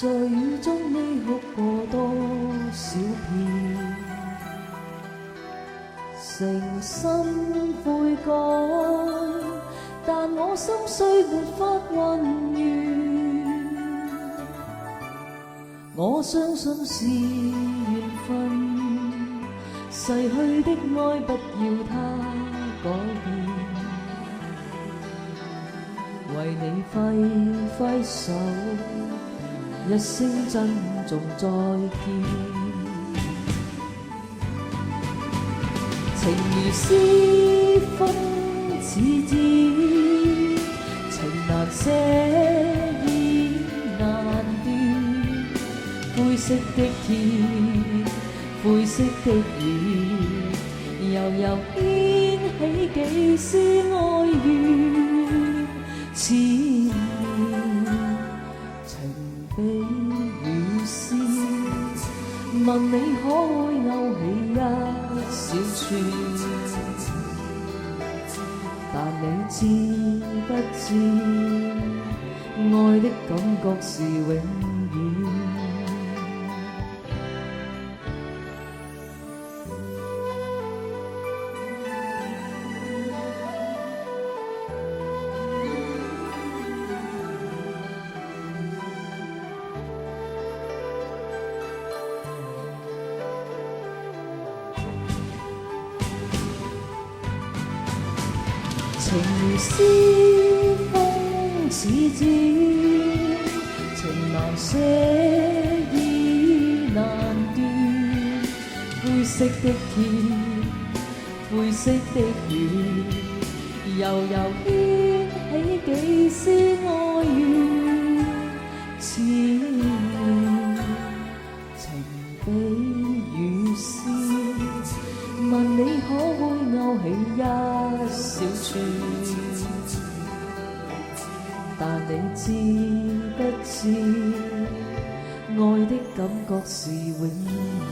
在雨中你哭過多少遍，誠心悔改，但我心碎沒法還原。我相信是緣分，逝去的愛不要它改變。為你揮揮手，一聲珍重再見。情如絲風似箭，情難捨意難斷。灰色的天，灰色的雨，悠悠掀起幾絲哀怨。千年情比雨絲，問你可會勾起一小串？但你知不知，愛的感覺是永遠。情如絲風似箭，情難捨意難斷。灰色的天，灰色的雨，悠悠掀起幾絲哀怨。千年情比雨絲，問你可會勾起一小串？但你知不知，愛的感覺是永遠。